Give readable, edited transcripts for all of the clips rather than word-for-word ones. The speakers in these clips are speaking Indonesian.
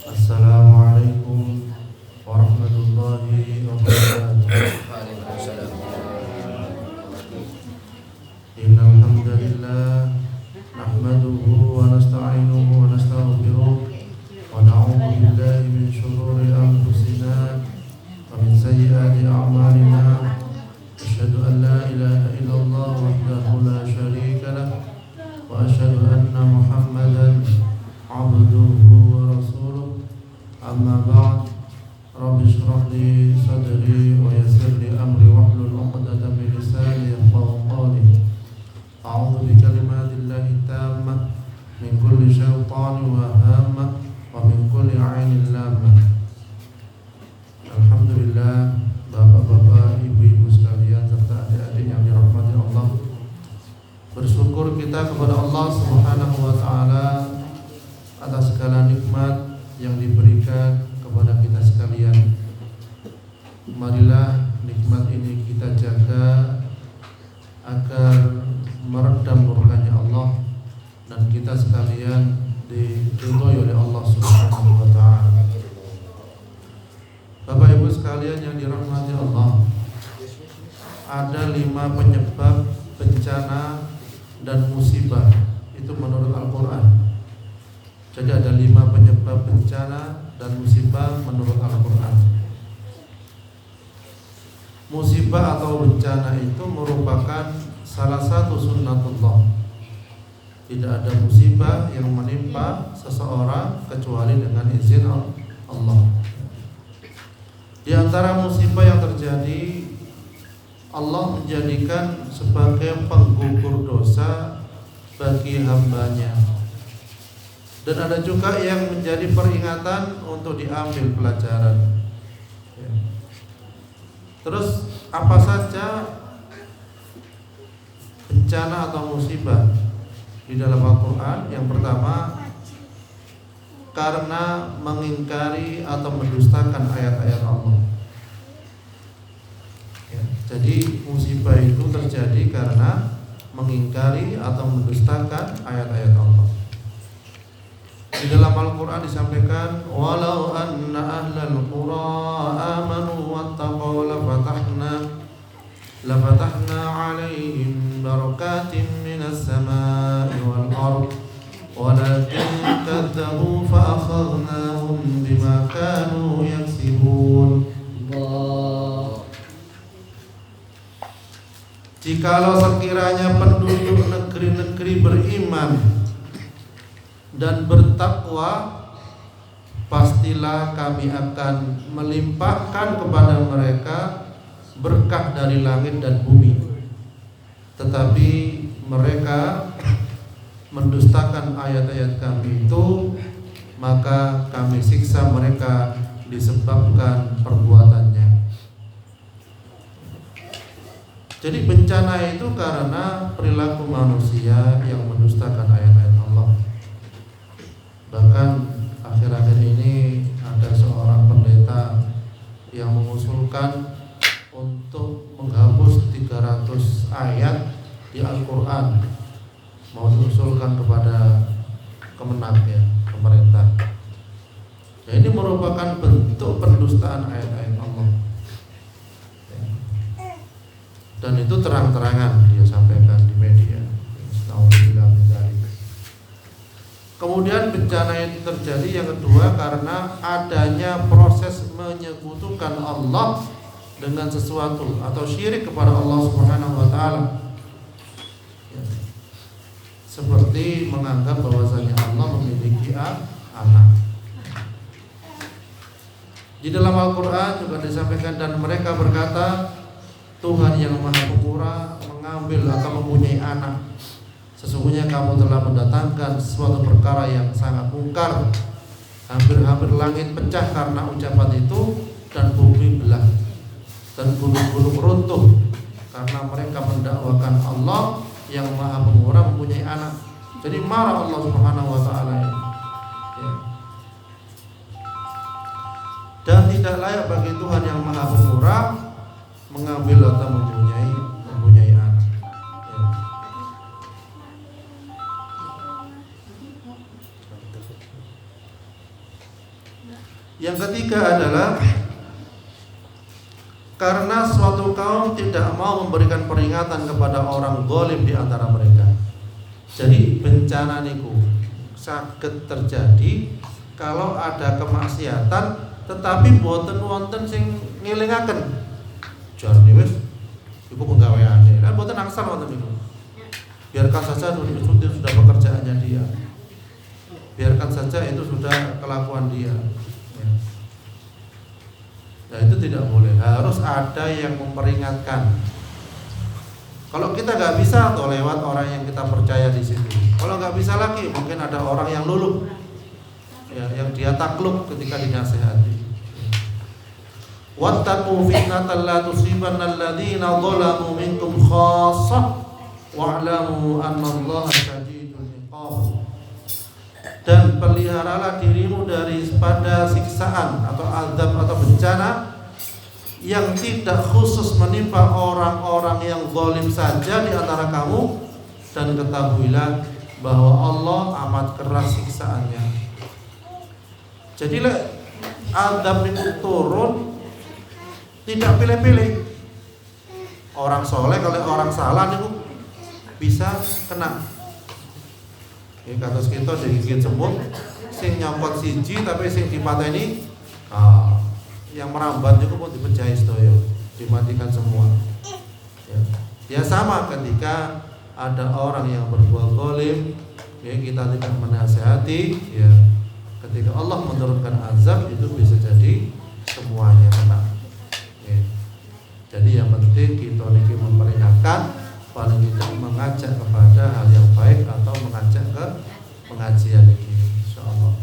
Assalamualaikum warahmatullahi wabarakatuh. Waalaikumsalam. Innal hamdalillah nahmaduhu wa nasta'inuhu wa nastaghfiruh wa na'udzu billahi min shururi anfusina wa min sayyiati a'malina. Asyhadu an la ilaha illallah wahdahu la syarika lah wa asyhadu anna Muhammadan 'abduhu wa rasuluh. Amma ba'd. Rabbi shrah li sadri wa yassir li amri wahlul 'uqdatam min lisani yafqahu qawli. A'udzu bi kalimatillahi tammah min kulli syaitanir wa hammah wa min kulli 'ainin lamah. Alhamdulillah, bapak-bapak, ibu-ibu sekalian serta adik-adik yang dirahmati Allah. Bersyukur kita kepada Allah Subhanahu wa taala atas segala nikmat yang diberikan kepada kita sekalian. Marilah nikmat ini kita jaga agar meredam murkanya Allah dan kita sekalian diridhoi oleh Allah Subhanahu wa taala. Bapak Ibu sekalian yang dirahmati Allah, ada 5 penyebab bencana dan musibah itu menurut Al-Quran. Jadi ada 5 penyebab bencana dan musibah menurut Al-Quran. Musibah atau bencana itu merupakan salah satu sunnatullah. Tidak ada musibah yang menimpa seseorang kecuali dengan izin Allah. Di antara musibah yang terjadi, Allah menjadikan sebagai penggugur dosa bagi hambanya. Dan ada juga yang menjadi peringatan untuk diambil pelajaran. Terus apa saja bencana atau musibah di dalam Al-Quran? Yang pertama, karena mengingkari atau mendustakan ayat-ayat Allah. Jadi musibah itu terjadi karena mengingkari atau mendustakan ayat-ayat Allah. Di dalam Al-Quran disampaikan, walau anna ahlal qura amanu wattaqaw lafatahna alaihim barakatin minas samai wal ard walakin kadzabu fa akhadnahum bima kanu yaksibun. Jikalau sekiranya penduduk negeri-negeri beriman dan bertakwa, pastilah kami akan melimpahkan kepada mereka berkah dari langit dan bumi. Tetapi mereka mendustakan ayat-ayat kami itu, maka kami siksa mereka disebabkan perbuatannya. Jadi bencana itu karena perilaku manusia yang mendustakan ayat-ayat Allah. Bahkan akhir-akhir ini ada seorang pendeta yang mengusulkan untuk menghapus 300 ayat di Al-Quran, mau diusulkan kepada Kemenak, ya, pemerintah. Ya, ini merupakan bentuk pendustaan ayat-ayat Allah. Dan itu terang-terangan dia sampaikan di media. Kemudian bencana yang terjadi yang kedua karena adanya proses menyekutukan Allah dengan sesuatu atau syirik kepada Allah Subhanahu wa taala. Ya. Seperti menganggap bahwasanya Allah memiliki anak. Di dalam Al-Qur'an juga disampaikan, dan mereka berkata, Tuhan yang Maha Pemurah mengambil atau mempunyai anak. Sesungguhnya kamu telah mendatangkan suatu perkara yang sangat mungkar. Hampir-hampir langit pecah karena ucapan itu, dan bumi belah, dan gunung-gunung runtuh karena mereka mendakwakan Allah yang Maha Pemurah mempunyai anak. Jadi marah Allah Subhanahu wa taala. Ya. Dan tidak layak bagi Tuhan yang Maha Pemurah mengambil atau mempunyai anak. Ya. Yang ketiga adalah karena suatu kaum tidak mau memberikan peringatan kepada orang zalim di antara mereka. Jadi bencana niku saged terjadi kalau ada kemaksiatan tetapi boten wonten sing ngelingaken. Jarne wis iku penggaweane. Kan boten angsal wonten niku. Biarkan saja itu sudah pekerjaannya dia. Biarkan saja itu sudah kelakuan dia. Nah itu tidak boleh. Harus ada yang memperingatkan. Kalau kita nggak bisa atau lewat orang yang kita percaya di situ. Kalau nggak bisa lagi, mungkin ada orang yang luluh, ya, yang dia takluk ketika dinasehati. Wattaqu fitnatan la tusibanna alladziina dzalamu minkum khassah wa'lamu annallaha syadidul iqab. Dan peliharalah dirimu daripada siksaan atau azab atau bencana yang tidak khusus menimpa orang-orang yang zalim saja di antara kamu, dan ketahuilah bahwa Allah amat keras siksaannya. Jadi azab itu turun tidak pilih-pilih. Orang soleh kalau orang salah itu bisa kena. Ini kados kita digigit semut, sing nyopot siji tapi sing dipateni yang merambat itu pun dipecahi sedaya, dimatikan semua. Ya sama ketika ada orang yang berbuat zalim, ya kita tidak menasihati, ya ketika Allah menurunkan azab itu bisa jadi semuanya kena. Ya. Jadi yang penting kita ini memperingatkan, paling tidak mengajak kepada hal yang baik atau mengajak ke pengajian ini, insyaallah.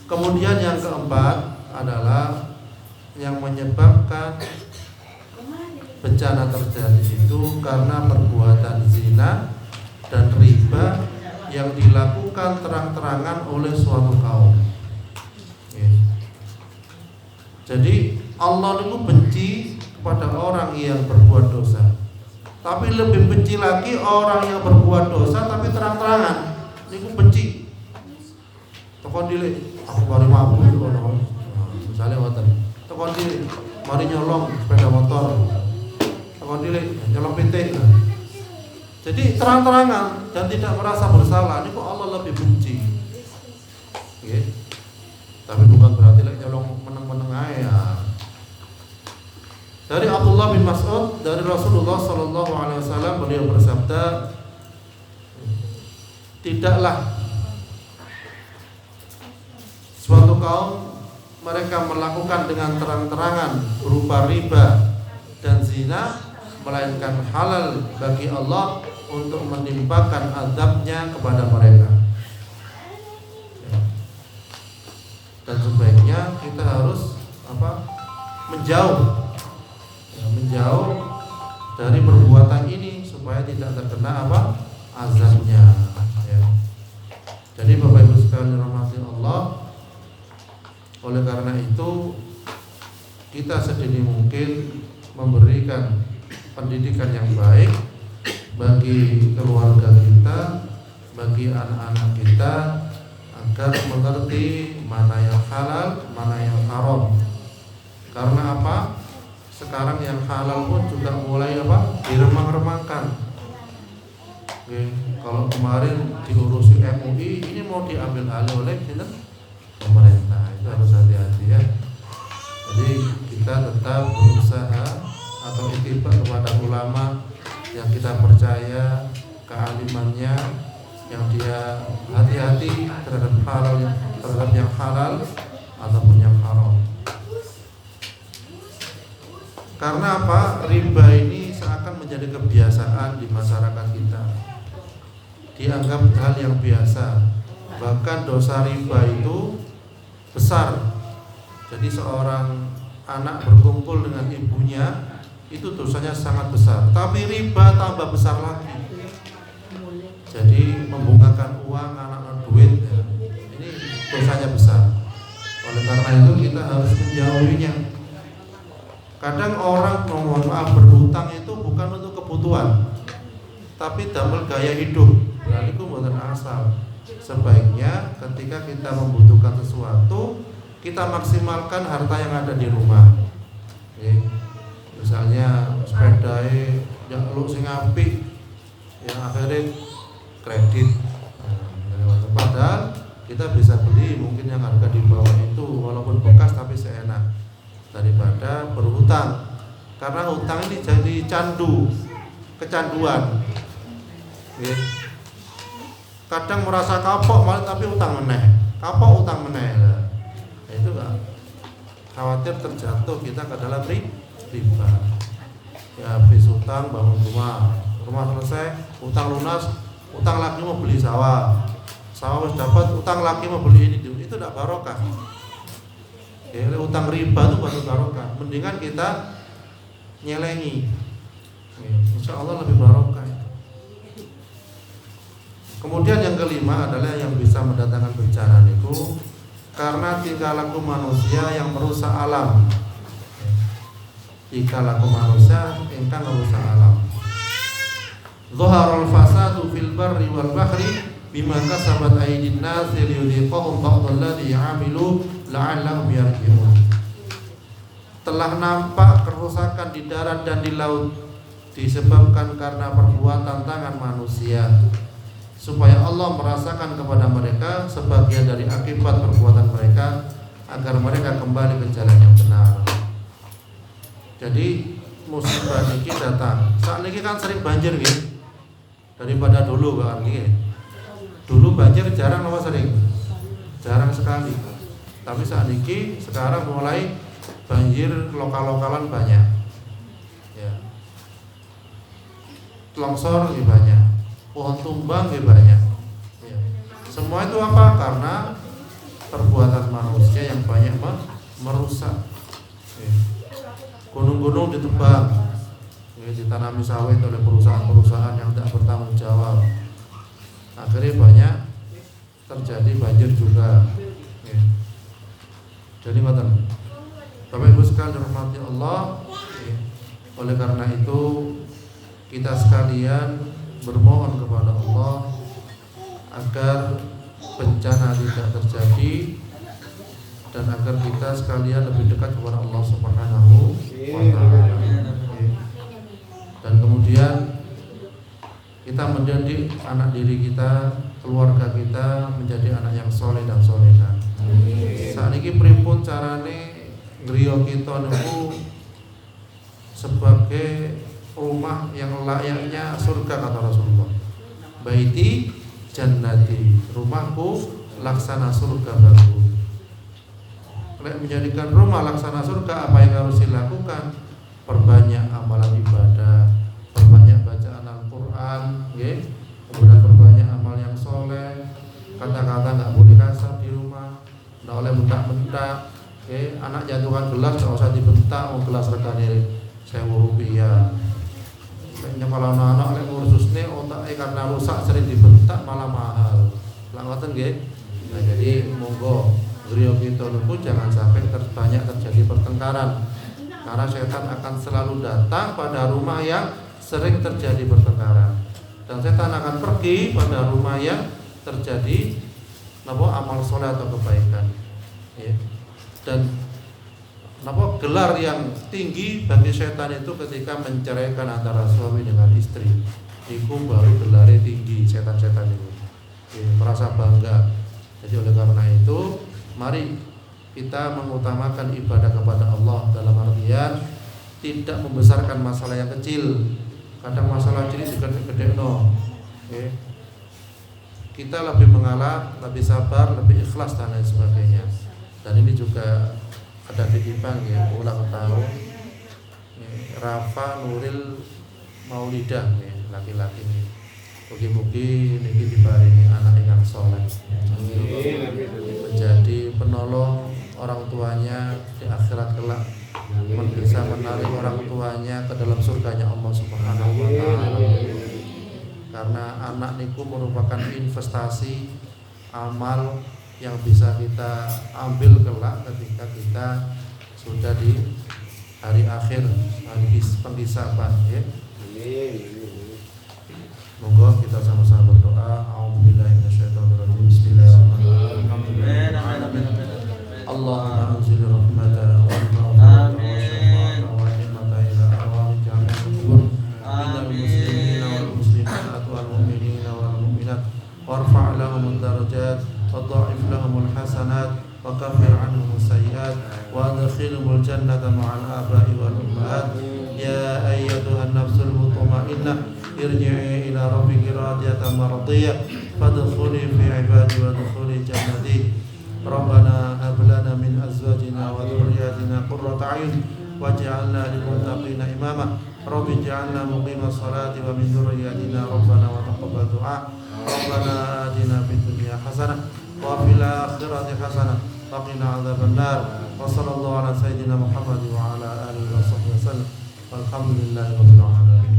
Kemudian yang keempat adalah yang menyebabkan bencana terjadi itu karena perbuatan zina dan riba yang dilakukan terang-terangan oleh suatu kaum. Jadi Allah itu benci kepada orang yang berbuat dosa. Tapi lebih benci lagi orang yang berbuat dosa tapi terang-terangan. Niku benci. Tokon dile, aku mari mabuk ngono. Misalnya ngoten. Tokon dile, mari nyolong sepeda motor. Tokon dile, nyolong PT. Jadi terang-terangan dan tidak merasa bersalah. Niku Allah lebih benci. Nggih. Tapi bukan berarti lek nyolong meneng-meneng ae ya. Dari Abdullah bin Mas'ud dari Rasulullah Sallallahu Alaihi Wasallam, beliau bersabda, tidaklah suatu kaum mereka melakukan dengan terang-terangan berupa riba dan zina, melainkan halal bagi Allah untuk menimpakan azabnya kepada mereka. Dan sebaiknya kita harus menjauh dari perbuatan ini supaya tidak terkena azabnya. Ya. Jadi Bapak Ibu sekalian dirahmati Allah, oleh karena itu kita sedini mungkin memberikan pendidikan yang baik bagi keluarga kita, bagi anak-anak kita, agar mengerti mana yang halal, mana yang haram. Karena apa? Sekarang yang halal pun juga mulai diremang-remangkan. Oke, kalau kemarin diurusi MUI, ini mau diambil alih oleh pemerintah. Itu harus hati-hati ya. Jadi kita tetap berusaha atau ittiba kepada ulama yang kita percaya kealimannya, yang dia hati-hati terhadap halal, terhadap yang halal ataupun yang haram. Karena apa? Riba ini seakan menjadi kebiasaan di masyarakat kita. Dianggap hal yang biasa. Bahkan dosa riba itu besar. Jadi seorang anak berkumpul dengan ibunya itu dosanya sangat besar. Tapi riba tambah besar lagi. Jadi membungkakan uang, anak-anak duit, ya, ini dosanya besar. Oleh karena itu kita harus menjauhinya. Kadang orang mohon maaf berhutang itu bukan untuk kebutuhan, tapi damel gaya hidup. Berarti itu bukan asal. sebaiknya ketika kita membutuhkan sesuatu, kita maksimalkan harta yang ada di rumah. Misalnya sepeda jaluk sing apik, yang akhirnya kredit. Padahal kita bisa beli mungkin yang harga di bawah itu, walaupun bekas tapi seenak, daripada berhutang. Karena hutang ini jadi kecanduan. Kadang merasa kapok malah tapi utang meneh, kapok utang meneh. Nah, itu kan khawatir terjatuh kita ke dalam riba. Ya habis utang bangun rumah selesai, utang lunas, utang lagi mau beli sawah wis dapat, utang lagi mau beli ini, itu tidak barokah. Utang riba itu baru barokah. Mendingan kita nyelengi, insya Allah lebih barokah. Kemudian yang kelima adalah yang bisa mendatangkan bencana itu karena tingkah laku manusia yang merusak alam. Tingkah laku manusia ingkang merusak alam. Zaharul fasadu fil barri wal bahri bima kasabat aydin nas liyudhiqahum ba'dalladzi 'amilu la'allahum yarji'un. Telah nampak kerusakan di darat dan di laut disebabkan karena perbuatan tangan manusia, supaya Allah merasakan kepada mereka sebagian dari akibat perbuatan mereka agar mereka kembali ke jalan yang benar. Jadi musibah niki datang. Saat niki kan sering banjir nggih. Daripada dulu kan nggih. Dulu banjir jarang apa sering? Jarang sekali. Tapi saat niki sekarang mulai banjir lokal-lokalan banyak. Ya. Longsor lebih banyak. Pohon tumbang lebih banyak. Ya. Semua itu apa? Karena perbuatan manusia yang banyak merusak. Ya. Gunung-gunung ditebang, ya, ditanami sawit oleh perusahaan-perusahaan yang tidak bertanggung jawab. Akhirnya banyak terjadi banjir juga. Ya. Jadi ngoten. Bapak Ibu sekalian dirahmati Allah, ya. Oleh karena itu kita sekalian bermohon kepada Allah agar bencana tidak terjadi dan agar kita sekalian lebih dekat kepada Allah Subhanahu wa ta'ala. Dan kemudian kita menjadi anak diri kita, keluarga kita menjadi anak yang soleh dan soleha. Saat ini pripun carane griya kita niku sebagai rumah yang layaknya surga, kata Rasulullah. Baiti jannati, rumahku laksana surga baru. Menjadikan rumah laksana surga, apa yang harus dilakukan? Perbanyak amalan ibadah, perbanyak bacaan Al-Quran, kemudian perbanyak amal yang soleh. Kata-kata nggak boleh kasar di rumah, nggak boleh bentak-bentak. Anak jatuhkan gelas nggak usah dibentak, mau gelas regane 1.000 rupiah. Kayaknya kalau anak-anak lek ngurusne otaknya karena rusak sering dibentak malah mahal. Lah ngoten nggih. Nah, jadi monggo griya kita niku jangan sampai banyak terjadi pertengkaran. Karena setan akan selalu datang pada rumah yang sering terjadi pertengkaran. Dan setan akan pergi pada rumah yang terjadi amal soleh atau kebaikan. Ya. Dan gelar yang tinggi bagi setan itu ketika menceraikan antara suami dengan istri. Iku baru gelarnya tinggi setan-setan itu. Ya, merasa bangga. Jadi oleh karena itu, mari kita mengutamakan ibadah kepada Allah dalam artian tidak membesarkan masalah yang kecil. Kadang masalah kecil gede-gede no. Okay. Kita lebih mengalah, lebih sabar, lebih ikhlas dan lain sebagainya. Dan ini juga ada titipan ya, ulang tahun Rafa Nuril Maulidah ya, laki-laki ini. Mugi-mugi niki diparingi anak yang soleh, menjadi penolong orang tuanya di akhirat kelak, bisa menarik orang tuanya ke dalam surganya Allah Subhanahu wa ta'ala. Karena anak niku merupakan investasi amal yang bisa kita ambil kelak ketika kita sudah di hari akhir, hari penghisaban ya. Monggo kita sama-sama berdoa. A'udzubillahi minasyaitonir rajim. Allahumma anzil rahmata wal maghfirata wa syafa'ata wa ni'mata ila arwah jami'il kubur minal muslimina wal muslimat wal mu'minina wal mu'minat warfa' lahum darajat wa dha'if lahum hasanat wa kafir anhum sayyi'at wa adkhilhum jannata ma'al aba'i wal ummahat ya ayyatuhan nafsul mutma'innah irji'i ila rabbiki radiyatan mardiyah fadkhuli fi ibadi wa dkhuli jannati Rabbana hab lana min azwajina wa dhurriyyatina qurrata a'yun waj'alna lil muttaqina imama Rabbi ij'alna muqimas salati wa min dhurriyyatina Rabbana wa taqabbal du'a Rabbana atina fid dunya hasanah wa fil akhirati hasanah wa qina adzaban nar wa sallallahu ala sayyidina Muhammad wa ala alihi wa sahbihi wasallam walhamdulillahi rabbil alamin.